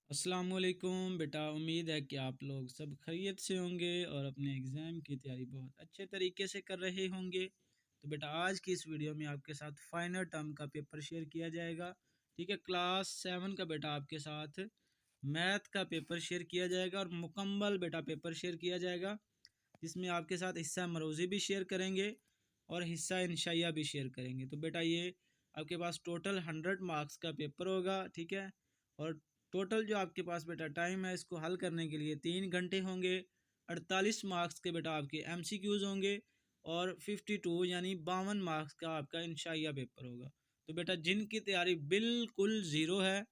अस्सलाम वालेकुम बेटा। उम्मीद है कि आप लोग सब खैरियत से होंगे और अपने एग्ज़ाम की तैयारी बहुत अच्छे तरीके से कर रहे होंगे। तो बेटा आज की इस वीडियो में आपके साथ फाइनल टर्म का पेपर शेयर किया जाएगा। ठीक है, क्लास 7 का बेटा आपके साथ मैथ का पेपर शेयर किया जाएगा और मुकम्मल बेटा पेपर शेयर किया जाएगा, जिसमें आपके साथ हिस्सा मरोज़ी भी शेयर करेंगे और हिस्सा इंशाइया भी शेयर करेंगे। तो बेटा ये आपके पास टोटल 100 मार्क्स का पेपर होगा। ठीक है, और टोटल जो आपके पास बेटा टाइम है इसको हल करने के लिए 3 घंटे होंगे। 48 मार्क्स के बेटा आपके MCQs होंगे और 52 यानी 52 मार्क्स का आपका इंशाइया पेपर होगा। तो बेटा जिनकी तैयारी बिल्कुल ज़ीरो है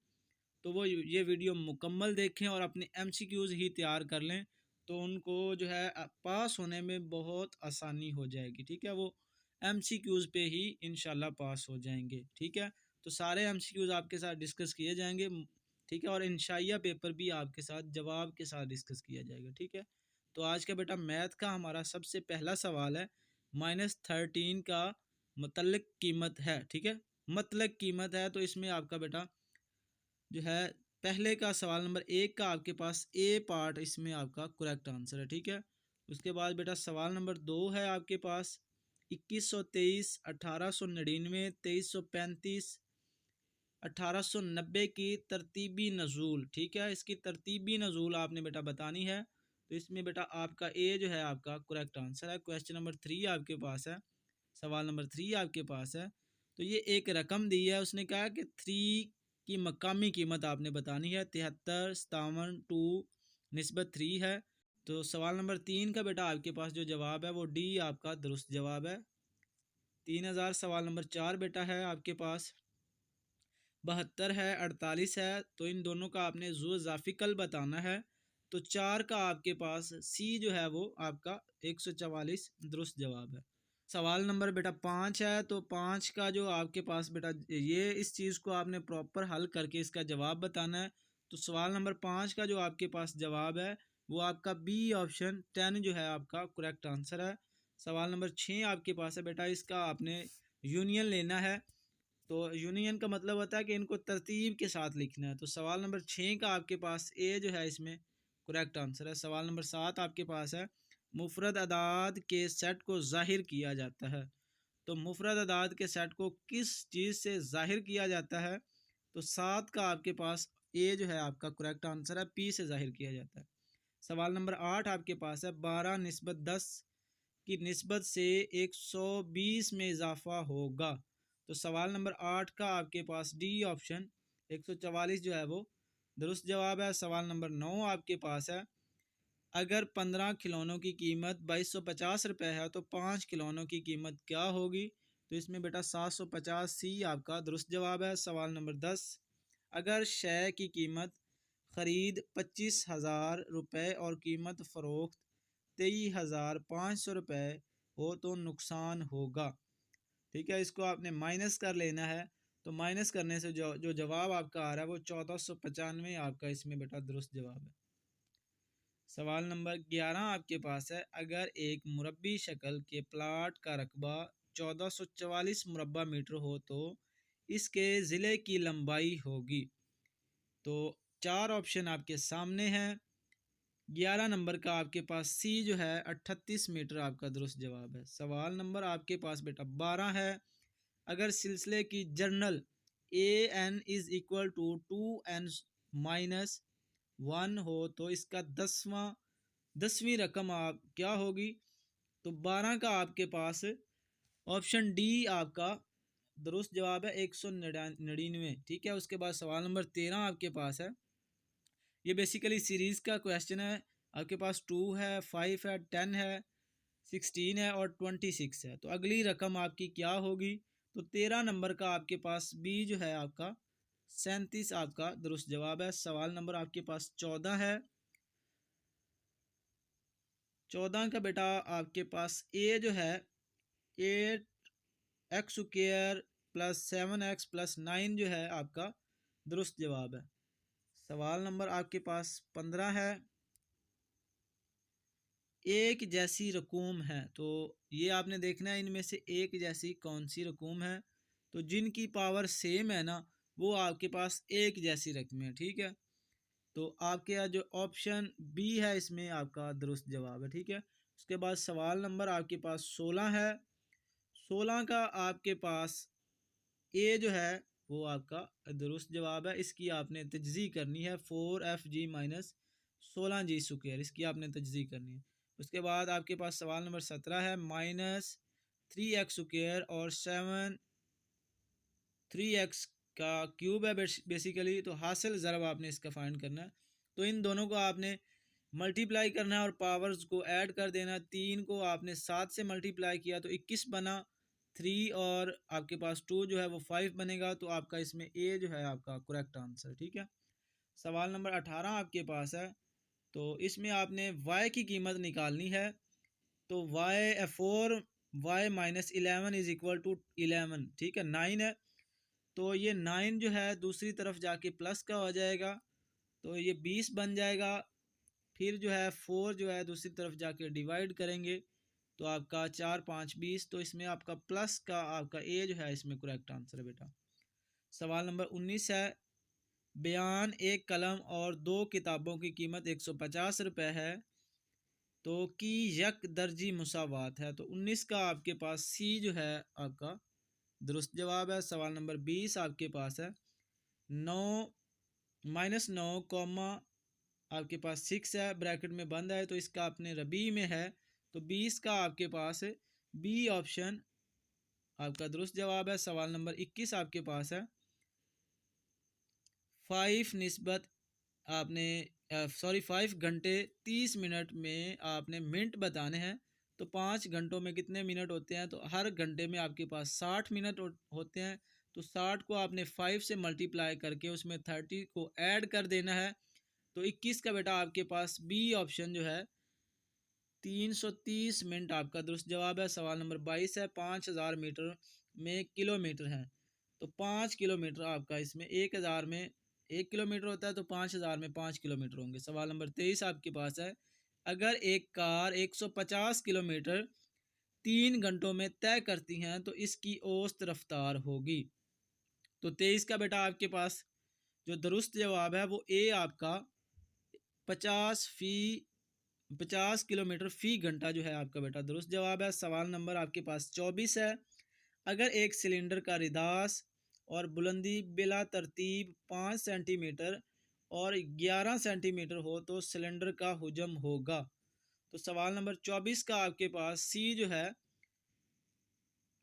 तो वो ये वीडियो मुकम्मल देखें और अपने MCQs ही तैयार कर लें, तो उनको जो है पास होने में बहुत आसानी हो जाएगी। ठीक है, वो MCQs पे ही इंशाल्लाह पास हो जाएंगे। ठीक है, तो सारे MCQs आपके साथ डिस्कस किए जाएंगे। ठीक है, और इंशाइया पेपर भी आपके साथ जवाब के साथ डिस्कस किया जाएगा। ठीक है, तो आज का बेटा मैथ का हमारा सबसे पहला सवाल है -13 का मतलब कीमत है। ठीक है, मतलब कीमत है, तो इसमें आपका बेटा जो है पहले का सवाल नंबर 1 का आपके पास ए पार्ट इसमें आपका करेक्ट आंसर है। ठीक है, उसके बाद बेटा सवाल नंबर 2 है आपके पास 2123, 1899, 2335, 1890 की तरतीबी नज़ूल। ठीक है, इसकी तरतीबी नज़ूल आपने बेटा बतानी है। तो इसमें बेटा आपका ए जो है आपका करेक्ट आंसर है। क्वेश्चन नंबर 3 आपके पास है, सवाल नंबर 3 आपके पास है। तो ये एक रकम दी है, उसने कहा कि 3 की मकामी कीमत आपने बतानी है। 73, 57, 2 निस्बत 3 है। तो सवाल नंबर 3 का बेटा आपके पास जो जवाब है वो डी आपका दुरुस्त जवाब है। 3000। सवाल नंबर 4 बेटा है आपके पास 72 है, 48 है, तो इन दोनों का आपने ज़ुअज़ाफ़िकल बताना है। तो 4 का आपके पास सी जो है वो आपका 144 दुरुस्त जवाब है। सवाल नंबर बेटा 5 है, तो 5 का जो आपके पास बेटा ये इस चीज़ को आपने प्रॉपर हल करके इसका जवाब बताना है। तो सवाल नंबर 5 का जो आपके पास जवाब है वो आपका बी ऑप्शन 10 जो है आपका करेक्ट आंसर है। सवाल नंबर 6 आपके पास है बेटा, इसका आपने यूनियन लेना है। तो यूनियन का मतलब होता है कि इनको तरतीब के साथ लिखना है। तो सवाल नंबर 6 का आपके पास ए जो है इसमें करेक्ट आंसर है। सवाल नंबर 7 आपके पास है मुफरद अदाद के सेट को ज़ाहिर किया जाता है। तो मुफरद अदाद के सेट को किस चीज़ से ज़ाहिर किया जाता है? तो 7 का आपके पास ए जो है आपका करेक्ट आंसर है, पी से ज़ाहिर किया जाता है। सवाल नंबर 8 आपके पास है 12 निस्बत 10 की निस्बत से 120 में इजाफा होगा। तो सवाल नंबर 8 का आपके पास डी ऑप्शन 144 जो है वो दुरुस्त जवाब है। सवाल नंबर 9 आपके पास है अगर 15 खिलौनों की कीमत 2250 रुपये है तो 5 खिलौनों की कीमत क्या होगी? तो इसमें बेटा 750 सी आपका दुरुस्त जवाब है। सवाल नंबर 10 अगर शय की कीमत ख़रीद 25,000 रुपये और कीमत फ़रोख्त 23,500 रुपये हो तो नुकसान होगा। ठीक है, इसको आपने माइनस कर लेना है। तो माइनस करने से जो जवाब आपका आ रहा है वो 1495 आपका इसमें बेटा दुरुस्त जवाब है। सवाल नंबर 11 आपके पास है अगर एक मुरब्बी शक्ल के प्लाट का रकबा 1444 मुरब्बा मीटर हो तो इसके ज़िले की लंबाई होगी। तो 4 ऑप्शन आपके सामने हैं। 11 नंबर का आपके पास सी जो है 38 मीटर आपका दुरुस्त जवाब है। सवाल नंबर आपके पास बेटा 12 है अगर सिलसिले की general AN is equal to 2N minus 1 हो तो इसका 10वीं रकम आप क्या होगी? तो 12 का आपके पास ऑप्शन डी आपका दुरुस्त जवाब है 199। ठीक है, उसके बाद सवाल नंबर 13 आपके पास है, ये बेसिकली सीरीज़ का क्वेश्चन है। आपके पास 2 है, 5 है, 10 है, 16 है और 26 है। तो अगली रकम आपकी क्या होगी? तो 13 नंबर का आपके पास बी जो है आपका 37 आपका दुरुस्त जवाब है। सवाल नंबर आपके पास 14 है। 14 का बेटा आपके पास ए जो है 8x² प्लस 7x प्लस 9 जो है आपका दुरुस्त जवाब है। सवाल नंबर आपके पास 15 है एक जैसी रकूम है। तो ये आपने देखना है इनमें से एक जैसी कौन सी रकूम है। तो जिनकी पावर सेम है ना वो आपके पास एक जैसी रकम है। ठीक है, तो आपके यहाँ जो ऑप्शन बी है इसमें आपका दुरुस्त जवाब है। ठीक है, उसके बाद सवाल नंबर आपके पास 16 है। 16 का आपके पास ए जो है वो आपका दुरुस्त जवाब है। इसकी आपने तजज़ी करनी है, 4FG माइनस 16G स्क्वायर, इसकी आपने तजज़ी करनी है। उसके बाद आपके पास सवाल नंबर 17 है, माइनस 3x स्क्वायर और 3x का क्यूब है बेसिकली। तो हासिल ज़रब आपने इसका फाइंड करना है। तो इन दोनों को आपने मल्टीप्लाई करना है और पावर्स को ऐड कर देना। 3 को आपने 7 से मल्टीप्लाई किया तो 21 बना, 3 और आपके पास 2 जो है वो 5 बनेगा। तो आपका इसमें ए जो है आपका करेक्ट आंसर। ठीक है, सवाल नंबर 18 आपके पास है। तो इसमें आपने y की कीमत निकालनी है। तो y minus 11 is equal to 11। ठीक है, 9 है। तो ये 9 जो है दूसरी तरफ जाके प्लस का हो जाएगा, तो ये 20 बन जाएगा। फिर जो है 4 जो है दूसरी तरफ जाके डिवाइड करेंगे तो आपका 4 5 20। तो इसमें आपका प्लस का आपका ए जो है इसमें करेक्ट आंसर है बेटा। सवाल नंबर 19 है, बयान एक कलम और 2 किताबों की कीमत 150 रुपये है तो की यक दर्जी मुसावात है। तो 19 का आपके पास सी जो है आपका दुरुस्त जवाब है। सवाल नंबर 20 आपके पास है, 9 -9 कॉमा आपके पास 6 है, ब्रैकेट में बंद है, तो इसका अपने रबी में है। तो 20 का आपके पास बी ऑप्शन आपका दुरुस्त जवाब है। सवाल नंबर 21 आपके पास है, 5 निस्बत आपने 5 घंटे 30 मिनट में आपने मिनट बताने हैं। तो 5 घंटों में कितने मिनट होते हैं, तो हर घंटे में आपके पास 60 मिनट होते हैं। तो 60 को आपने 5 से मल्टीप्लाई करके उसमें 30 को ऐड कर देना है। तो 21 का बेटा आपके पास बी ऑप्शन जो है 330 मिनट आपका दुरुस्त जवाब है। सवाल नंबर 22 है, 5000 मीटर में किलोमीटर है। तो 5 किलोमीटर आपका इसमें 1000 में 1 किलोमीटर होता है, तो 5000 में 5 किलोमीटर होंगे। सवाल नंबर 23 आपके पास है, अगर एक कार 150 किलोमीटर 3 घंटों में तय करती हैं तो इसकी औसत रफ्तार होगी। तो 23 का बेटा आपके पास जो दुरुस्त जवाब है वो ए आपका 50 किलोमीटर फी घंटा जो है आपका बेटा दुरुस्त जवाब है। सवाल नंबर आपके पास 24 है, अगर एक सिलेंडर का रिदास और बुलंदी बिला तरतीब 5 सेंटीमीटर और 11 सेंटीमीटर हो तो सिलेंडर का हुजम होगा। तो सवाल नंबर 24 का आपके पास सी जो है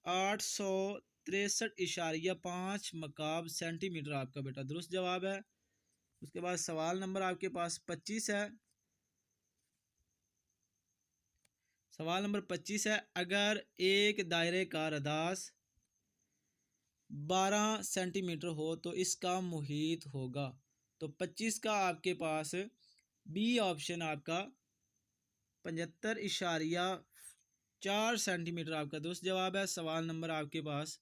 863.5 मकाब सेंटीमीटर आपका बेटा दुरुस्त जवाब है। उसके बाद सवाल नंबर आपके पास 25 है। सवाल नंबर 25 है, अगर एक दायरे का रदास 12 सेंटीमीटर हो तो इसका मुहीत होगा। तो 25 का आपके पास बी ऑप्शन आपका 75.4 सेंटीमीटर आपका दुरुस्त जवाब है। सवाल नंबर आपके पास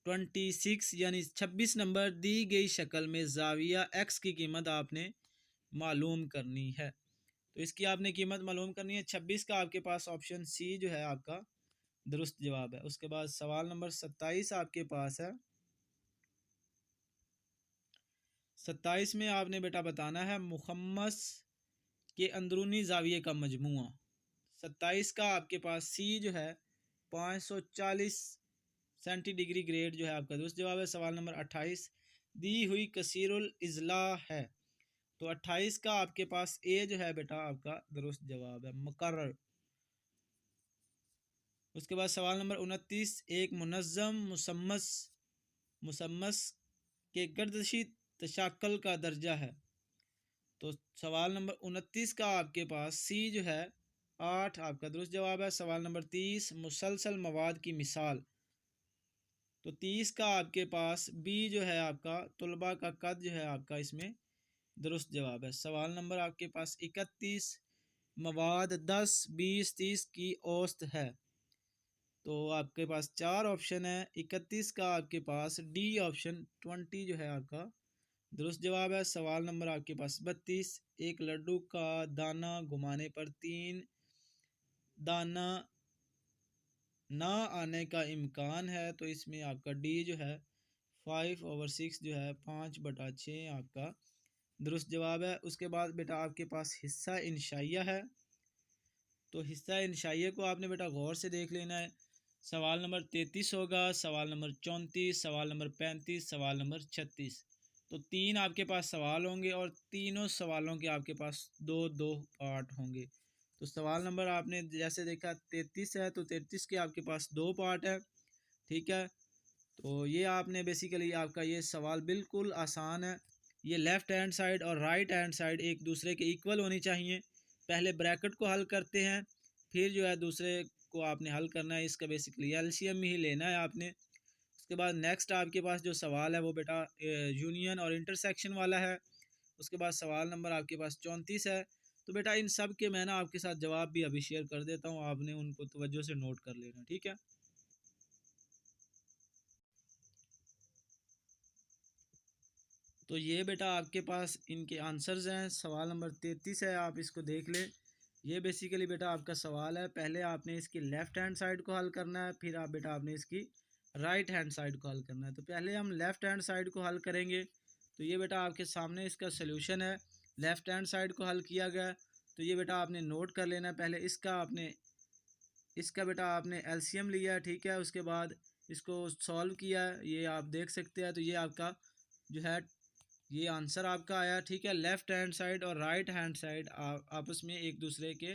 26 यानी 26 नंबर, दी गई शक्ल में जाविया एक्स की कीमत आपने मालूम करनी है। तो इसकी आपने कीमत मालूम करनी है। 26 का आपके पास ऑप्शन सी जो है आपका दुरुस्त जवाब है। उसके बाद सवाल नंबर 27 आपके पास है। 27 में आपने बेटा बताना है मुखम्मस के अंदरूनी जाविये का मजमुआ। 27 का आपके पास सी जो है 540 सेंटीडिग्री ग्रेड जो है आपका दुरुस्त जवाब है। सवाल नंबर 28, दी हुई कसीरुल इजला है। तो 28 का आपके पास ए जो है बेटा आपका दुरुस्त जवाब है, मुकर्रर। उसके बाद सवाल नंबर 29, एक मुनज़्ज़म मुसम्मस के गर्दशी तशाक्कल का दर्जा है। तो सवाल नंबर 29 का आपके पास सी जो है 8 आपका दुरुस्त जवाब है। सवाल नंबर 30, मुसलसल मवाद की मिसाल। तो 30 का आपके पास बी जो है आपका तुलबा का कद जो है आपका इसमें दुरुस्त जवाब है। सवाल नंबर आपके पास 31, मवाद 10 20 30 की औसत है। तो आपके पास 4 ऑप्शन है। 31 का आपके पास डी ऑप्शन 20 जो है आपका दुरुस्त जवाब है। सवाल नंबर आपके पास 32, एक लड्डू का दाना घुमाने पर 3 दाना ना आने का इम्कान है। तो इसमें आपका डी जो है 5/6 जो है 5/6 आपका दुरुस्त जवाब है। उसके बाद बेटा आपके पास हिस्सा इंशाइया है, तो हिस्सा इंशाइया को आपने बेटा गौर से देख लेना है। सवाल नंबर 33 होगा, सवाल नंबर 34, सवाल नंबर 35, सवाल नंबर 36। तो तीन आपके पास सवाल होंगे और तीनों सवालों के आपके पास दो दो पार्ट होंगे। तो सवाल नंबर आपने जैसे देखा 33 है, तो 33 के आपके पास दो पार्ट है, ठीक है। तो ये आपने बेसिकली आपका ये सवाल बिल्कुल आसान है। ये लेफ़्ट हैंड साइड और राइट हैंड साइड एक दूसरे के इक्वल होनी चाहिए। पहले ब्रैकेट को हल करते हैं, फिर जो है दूसरे को आपने हल करना है। इसका बेसिकली एलसीएम ही लेना है आपने। उसके बाद नेक्स्ट आपके पास जो सवाल है वो बेटा यूनियन और इंटरसेक्शन वाला है। उसके बाद सवाल नंबर आपके पास 34 है। तो बेटा इन सब के मैं ना आपके साथ जवाब भी अभी शेयर कर देता हूँ, आपने उनको तवज्जो से नोट कर लेना, ठीक है। तो ये बेटा आपके पास इनके आंसर्स हैं। सवाल नंबर 33 है, आप इसको देख लें। ये बेसिकली बेटा आपका सवाल है। पहले आपने इसकी लेफ़्ट हैंड साइड को हल करना है, फिर आप बेटा आपने इसकी राइट हैंड साइड को हल करना है। तो पहले हम लेफ़्ट हैंड साइड को हल करेंगे। तो ये बेटा आपके सामने इसका सलूशन है। लेफ़्ट हैंड साइड को हल किया गया, तो ये बेटा आपने नोट कर लेना है। पहले इसका बेटा आपने एलसीएम लिया है, ठीक है। उसके बाद इसको सॉल्व किया है, ये आप देख सकते हैं। तो ये आपका जो है ये आंसर आपका आया, ठीक है। लेफ़्ट हैंड साइड और राइट हैंड साइड आपस में एक दूसरे के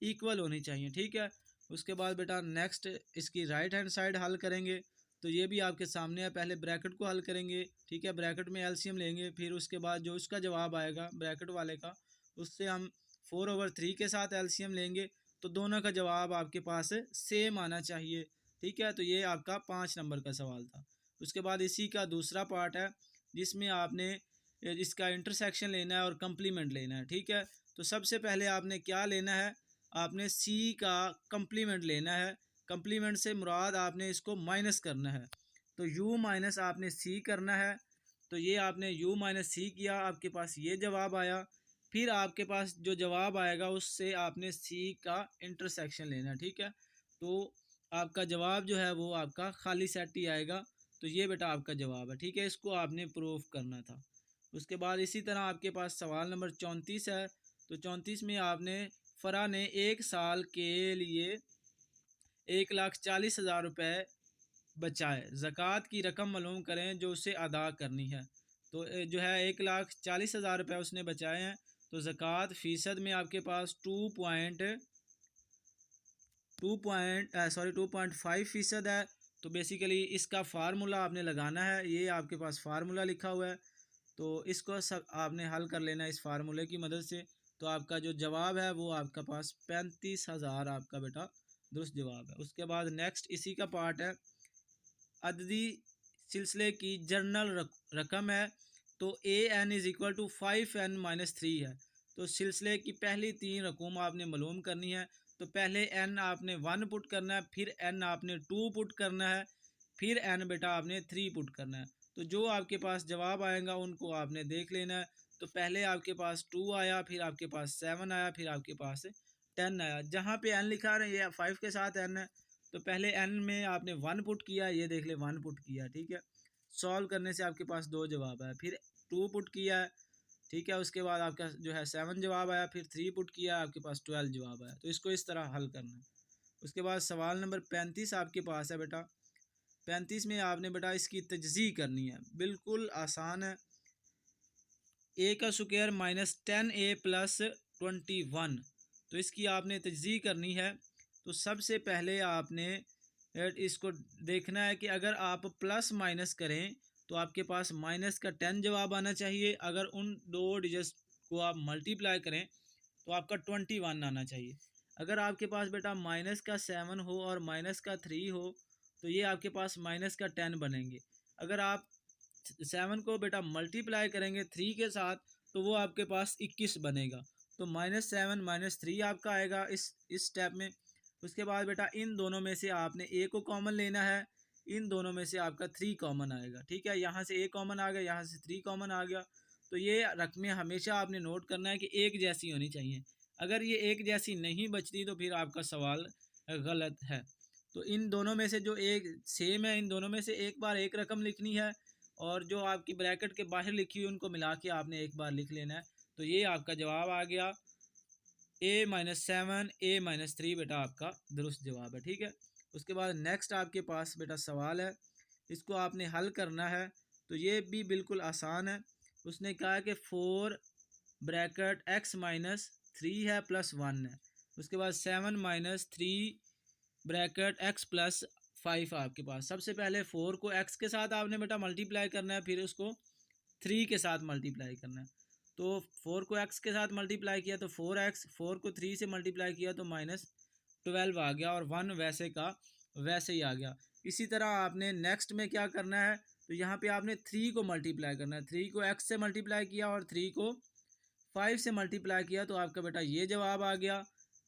इक्वल होनी चाहिए, ठीक है। उसके बाद बेटा नेक्स्ट इसकी राइट हैंड साइड हल करेंगे। तो ये भी आपके सामने है। पहले ब्रैकेट को हल करेंगे, ठीक है। ब्रैकेट में एलसीएम लेंगे, फिर उसके बाद जो उसका जवाब आएगा ब्रैकेट वाले का, उससे हम 4/3 के साथ एलसीएम लेंगे। तो दोनों का जवाब आपके पास सेम आना चाहिए, ठीक है। तो ये आपका 5 नंबर का सवाल था। उसके बाद इसी का दूसरा पार्ट है, जिसमें आपने इसका इंटरसेक्शन लेना है और कंप्लीमेंट लेना है, ठीक है। तो सबसे पहले आपने क्या लेना है, आपने सी का कंप्लीमेंट लेना है। कंप्लीमेंट से मुराद आपने इसको माइनस करना है। तो यू माइनस आपने सी करना है। तो ये आपने यू माइनस सी किया, आपके पास ये जवाब आया। फिर आपके पास जो जवाब आएगा उससे आपने सी का इंटरसेक्शन लेना है, ठीक है। तो आपका जवाब जो है वो आपका खाली सेट ही आएगा। तो ये बेटा आपका जवाब है, ठीक है। इसको आपने प्रूफ करना था। उसके बाद इसी तरह आपके पास सवाल नंबर 34 है। तो 34 में आपने फ़रा ने 1 साल के लिए 1,40,000 रुपये बचाए, ज़कात की रकम मालूम करें जो उसे अदा करनी है। तो जो है 1,40,000 रुपये उसने बचाए हैं। तो ज़कात फ़ीसद में आपके पास 2.5% है। तो बेसिकली इसका फार्मूला आपने लगाना है, ये आपके पास फार्मूला लिखा हुआ है। तो इसको सब आपने हल कर लेना है इस फार्मूले की मदद से। तो आपका जो जवाब है वो आपका पास 35,000 आपका बेटा दुरुस्त जवाब है। उसके बाद नेक्स्ट इसी का पार्ट है, अददी सिलसिले की जर्नल रकम है। तो AN = 5n-3 है। तो सिलसिले की पहली 3 रकूम आपने मालूम करनी है। तो पहले n आपने 1 पुट करना है, फिर n आपने 2 पुट करना है, फिर n बेटा आपने 3 पुट करना है। तो जो आपके पास जवाब आएगा उनको आपने देख लेना है। तो पहले आपके पास 2 आया, फिर आपके पास 7 आया, फिर आपके पास 10 आया। जहाँ पे n लिखा है ये 5 के साथ n है। तो पहले n में आपने 1 पुट किया, ये देख ले 1 पुट किया, ठीक है। सॉल्व करने से आपके पास 2 जवाब आया, फिर 2 पुट किया है, ठीक है। उसके बाद आपका जो है 7 जवाब आया, फिर 3 पुट किया, आपके पास 12 जवाब आया। तो इसको इस तरह हल करना है। उसके बाद सवाल नंबर 35 आपके पास है बेटा। 35 में आपने बेटा इसकी तजज़ी करनी है, बिल्कुल आसान है। A² - 10A + 21, तो इसकी आपने तजज़ी करनी है। तो सबसे पहले आपने इसको देखना है कि अगर आप प्लस माइनस करें तो आपके पास माइनस का 10 जवाब आना चाहिए। अगर उन दो डिजिट्स को आप मल्टीप्लाई करें तो आपका 21 आना चाहिए। अगर आपके पास बेटा माइनस का 7 हो और माइनस का 3 हो तो ये आपके पास माइनस का 10 बनेंगे। अगर आप 7 को बेटा मल्टीप्लाई करेंगे 3 के साथ तो वो आपके पास 21 बनेगा। तो -7 -3 आपका आएगा इस स्टेप में। उसके बाद बेटा इन दोनों में से आपने ए को कॉमन लेना है, इन दोनों में से आपका 3 कॉमन आएगा, ठीक है। यहाँ से ए कॉमन आ गया, यहाँ से 3 कॉमन आ गया। तो ये रकमें हमेशा आपने नोट करना है कि एक जैसी होनी चाहिए। अगर ये एक जैसी नहीं बचती तो फिर आपका सवाल गलत है। तो इन दोनों में से जो एक सेम है, इन दोनों में से एक बार एक रकम लिखनी है और जो आपकी ब्रैकेट के बाहर लिखी हुई उनको मिला के आपने एक बार लिख लेना है। तो ये आपका जवाब आ गया A-7 A-3 बेटा आपका दुरुस्त जवाब है। ठीक है, उसके बाद नेक्स्ट आपके पास बेटा सवाल है, इसको आपने हल करना है। तो ये भी बिल्कुल आसान है। उसने कहा कि 4 ब्रैकेट x-3 है प्लस 1 है। उसके बाद 7-3 ब्रैकेट x+5 आपके पास। सबसे पहले 4 को x के साथ आपने बेटा मल्टीप्लाई करना है, फिर उसको 3 के साथ मल्टीप्लाई करना है। तो 4 को x के साथ मल्टीप्लाई किया तो 4x, 4 को 3 से मल्टीप्लाई किया तो -12 आ गया, और 1 वैसे का वैसे ही आ गया। इसी तरह आपने नेक्स्ट में क्या करना है, तो यहाँ पे आपने 3 को मल्टीप्लाई करना है। 3 को x से मल्टीप्लाई किया और 3 को 5 से मल्टीप्लाई किया तो आपका बेटा ये जवाब आ गया।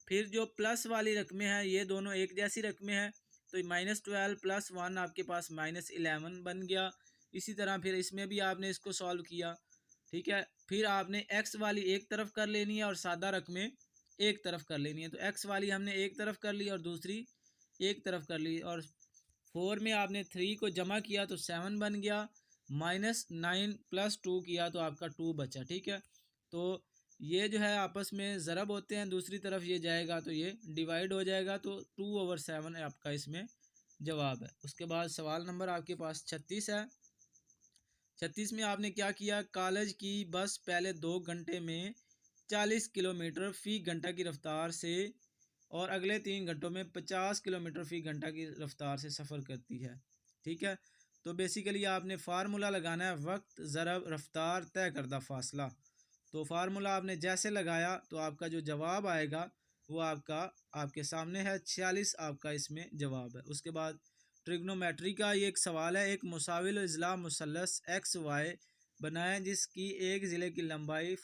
फिर जो प्लस वाली रकमें हैं ये दोनों एक जैसी रकमें हैं, तो -12 + 1 आपके पास -11 बन गया। इसी तरह फिर इसमें भी आपने इसको सॉल्व किया। ठीक है, फिर आपने x वाली एक तरफ कर लेनी है और सादा रकमें एक तरफ कर लेनी है। तो x वाली हमने एक तरफ कर ली और दूसरी एक तरफ कर ली, और 4 में आपने 3 को जमा किया तो 7 बन गया, -9 + 2 किया तो आपका 2 बचा। ठीक है, तो ये जो है आपस में ज़रब होते हैं, दूसरी तरफ ये जाएगा तो ये डिवाइड हो जाएगा, तो 2/7 आपका इसमें जवाब है। उसके बाद सवाल नंबर आपके पास 36 है। 36 में आपने क्या किया, कॉलेज की बस पहले 2 घंटे में 40 किलोमीटर फ़ी घंटा की रफ्तार से और अगले 3 घंटों में 50 किलोमीटर फ़ी घंटा की रफ्तार से सफ़र करती है। ठीक है, तो बेसिकली आपने फार्मूला लगाना है, वक्त ज़रब रफ्तार तय करदा फासला। तो फार्मूला आपने जैसे लगाया तो आपका जो जवाब आएगा वो आपका आपके सामने है, 46 आपका इसमें जवाब है। उसके बाद ट्रिग्नोमेट्री का ये एक सवाल है, एक मुसाविल इज़ला मुसल्लस XY बनाएं जिसकी एक ज़िले की लंबाई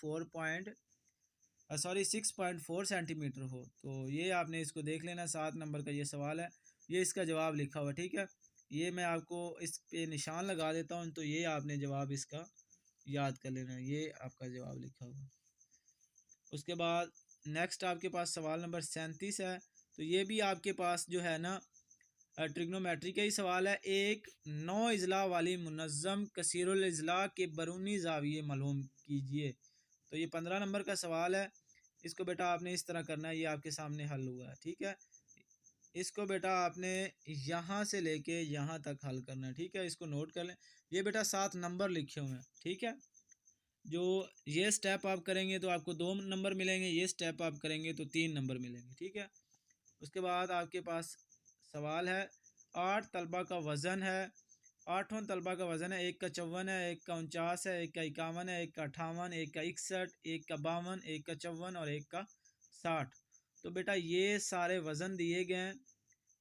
6.4 सेंटीमीटर हो। तो ये आपने इसको देख लेना, 7 नंबर का ये सवाल है, ये इसका जवाब लिखा हुआ। ठीक है, ये मैं आपको इस पे निशान लगा देता हूँ, तो ये आपने जवाब इसका याद कर लेना, ये आपका जवाब लिखा हुआ। उसके बाद नेक्स्ट आपके पास सवाल नंबर 37 है। तो ये भी आपके पास जो है ना ट्रिग्नोमेट्री का ही सवाल है, एक 9 इजला वाली मुनज़्ज़म कसीरुल इजला के बरूनी ज़ाविये मालूम कीजिए। तो ये 15 नंबर का सवाल है। इसको बेटा आपने इस तरह करना है, ये आपके सामने हल हुआ है। ठीक है, इसको बेटा आपने यहाँ से लेके यहाँ तक हल करना है। ठीक है, इसको नोट कर लें, ये बेटा 7 नंबर लिखे हुए हैं। ठीक है, जो ये स्टेप आप करेंगे तो आपको 2 नंबर मिलेंगे, ये स्टेप आप करेंगे तो 3 नंबर मिलेंगे। ठीक है, उसके बाद आपके पास सवाल है, 8 तलबा का वज़न है, 8वां तलबा का वज़न है, एक का 54 है, एक का 49 है, एक का 51 है, एक का 58, एक का 61, एक का 52, एक का 54 और एक का 60। तो बेटा ये सारे वज़न दिए गए हैं।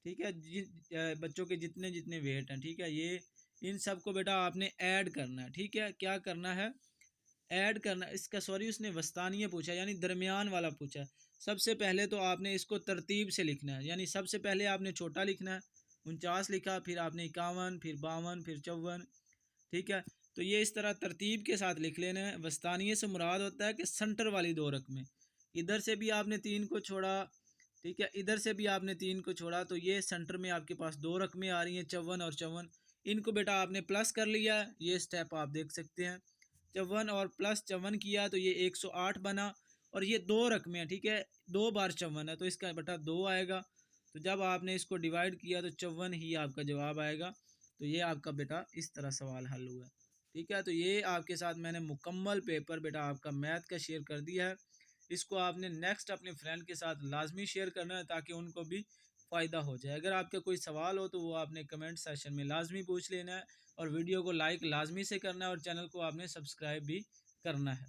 ठीक है, बच्चों के जितने जितने वेट हैं, ठीक है, ये इन सब को बेटा आपने ऐड करना है। ठीक है, क्या करना है, ऐड करना। इसका सॉरी उसने वस्तानिया पूछा, यानी दरमियान वाला पूछा है। सबसे पहले तो आपने इसको तरतीब से लिखना है, यानी सबसे पहले आपने छोटा लिखना है, 49 लिखा, फिर आपने 51, फिर 52, फिर 54। ठीक है, तो ये इस तरह तरतीब के साथ लिख लेना है। वस्तानिये से मुराद होता है कि सेंटर वाली 2 रकमें, इधर से भी आपने 3 को छोड़ा, ठीक है, इधर से भी आपने 3 को छोड़ा, तो ये सेंटर में आपके पास 2 रकमें आ रही हैं, 54 और 54। इनको बेटा आपने प्लस कर लिया, ये स्टेप आप देख सकते हैं। 54 और प्लस 54 किया तो ये 108 बना, और ये 2 रकमें हैं। ठीक है, 2 बार 54 है तो इसका बेटा 2 आएगा। तो जब आपने इसको डिवाइड किया तो 54 ही आपका जवाब आएगा। तो ये आपका बेटा इस तरह सवाल हल हुआ। ठीक है, तो ये आपके साथ मैंने मुकम्मल पेपर बेटा आपका मैथ का शेयर कर दिया है। इसको आपने नेक्स्ट अपने फ्रेंड के साथ लाजमी शेयर करना है ताकि उनको भी फ़ायदा हो जाए। अगर आपका कोई सवाल हो तो वो आपने कमेंट सेशन में लाजमी पूछ लेना है, और वीडियो को लाइक लाजमी से करना है, और चैनल को आपने सब्सक्राइब भी करना है।